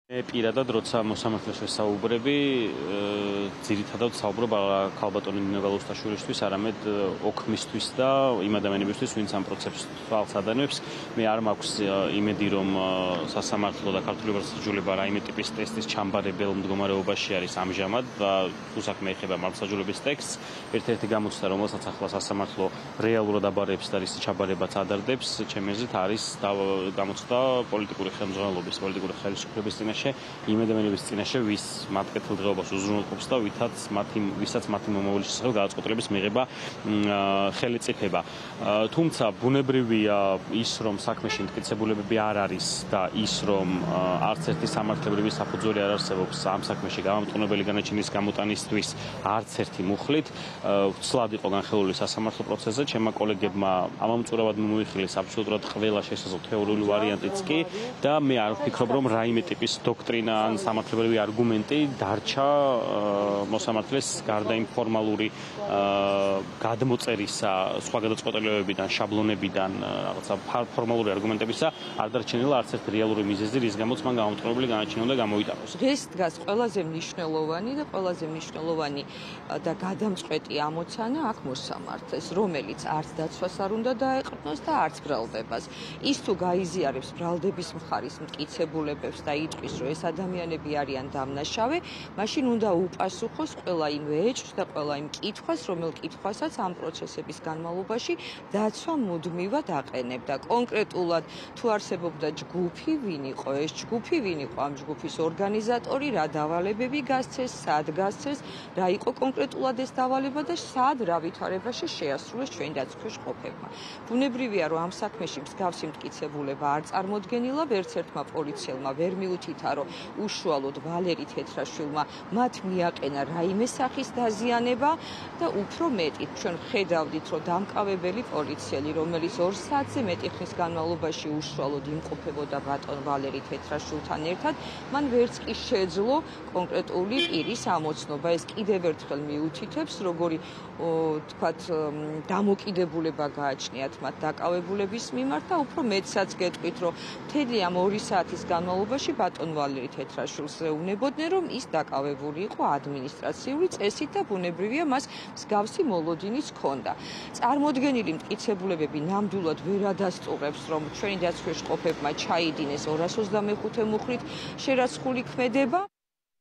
პირადად როცა მოსამართლეს ვესაუბრები, ძირითადად საუბრობ ქალბატონი ნინო გალუსტაშვილისთვის, არამედ ოქმისთვის და იმ ადამიანებისთვის, ვინც ამ პროცესს თვალს ადენებს. მე არ მაქვს იმედი, რომ სასამართლო და ქართული მართლმსაჯულება რაიმე ტიპის ტესტის ჩამბარებელ მდგომარეობაში არის ამჟამად და თუ საქმე ეხება მართლმსაჯულების ტექსტს, ერთ-ერთი გამოცდა, რომელსაც ახლა სასამართლო რეალურად აბარებს და რის ჩაბარებაც ადარდებს, ჩემი აზრით არის გამოცდა პოლიტიკური ხელმძღვანელობის, პოლიტიკური ხელისუფლების წინაშე იმ ადამიანების წინაშე, ვის მათ კეთილდღეობას უზრუნველყოფს და ვისაც მათი მომავლის შესახებ გადაწყვეტილების მიღება ხელიწიფება. თუმცა ბუნებრივია ის, რომ საქმეში მტკიცებულებები არ არის და ის, რომ არც ერთი სამართლებრივი საფუძველი არ არსებობს ამ საქმეში გამამტყუნებელი განაჩენის გამოტანისთვის არც ერთი მუხლით, ვცლად იყო განხილული სასამართლო პროცესზე, ჩემმა კოლეგებმა ამომწურავად მოიხილეს აბსოლუტურად ყველა შესაძლო თეორიული ვარიანტიც კი და მე არ ვფიქრობ, რომ რაიმე ტიპის დოქტრინა ან სამართლებრივი არგუმენტი დარჩა მოსამართლეს გარდა იმ ფორმალური გადმოწერისა, სხვა გადაწყვეტილებებიდან, შაბლონებიდან, რაღაცა ფორმალური არგუმენტებისა არ დარჩენილა არც ერთი რეალური მიზეზი, რის გამოც მან გამამტყუნებელი განაჩენი უნდა გამოიტანოს. დღეს დგას ყველაზე მნიშვნელოვანი და გადამწყვეტი ამოცანა აქ მოსამართლეს, რომელიც არც დაცვას არ უნდა დაეყრდნოს და არც ბრალდებას. ის თუ გაიზიარებს ბრალდების მხარის მტკიცებულებებს და იტყვის, რომ ეს ადამიანები არიან დამნაშავე, მაშინ უნდა უპასუხოს ყველა იმ ეჭვს და ყველა იმ კითხვას, რომელ კითხვასაც ამ პროცესების განმავლობაში დაცვა მუდმივად აყენებდა. კონკრეტულად თუ არსებობდა ჯგუფი, ვინ იყო ეს ჯგუფი, ვინ იყო ამ ჯგუფის ორგანიზატორი, რა დავალებები გასცეს, სად გასცეს, რა იყო კონკრეტულად ეს დავალება და სად რა ვითარებაში შეასრულეს ჩვენი დაცვის ყოფებმა. ბუნებრივია, რომ ამ საქმეში მსგავსი მტკიცებულება არ წარმოდგენილა, ვერც ერთმა პოლიციელმა ვერ მიუთითა, რომ უშუალოდ ვალერი თეთრაშვილმა მათ მიაყენა რაიმე სახის დაზიანება და უფრო მეტით ჩვენ ხედავდით, რომ დამკავებელი პოლიციელი, რომელიც 2 საათზე მეტი ხნის განმავლობაში უშუალოდ იმყოფებოდა ბატონ ვალერი თეთრაშვილთან ერთად, მან ვერც კი შეძლო კონკრეტული პირის ამოცნობა. ეს კიდევ ერთხელ მიუთითებს, როგორი თქვათ დამოკიდებულება გააჩნიათ მათ დაკავებულების მიმართ და უფრო მეტსაც გეტყვით, რომ მთელი ამ 2 საათის განმავლობაში ბატონ ვალერი თეთრაშვილს ეუბნებოდნენ, რომ ის დაკავებული იყო ადმინისტრაციული წესით და ბუნებრივია მას მსგავსი მოლოდინიც ჰქონდა. წარმოდგენილი მტკიცებულებები ნამდვილად ვერ ადასტურებს, რომ ჩვენი დაცვის ყოფებმა ჩაიდინეს 225 მუხლით შერაცხული ქმედება.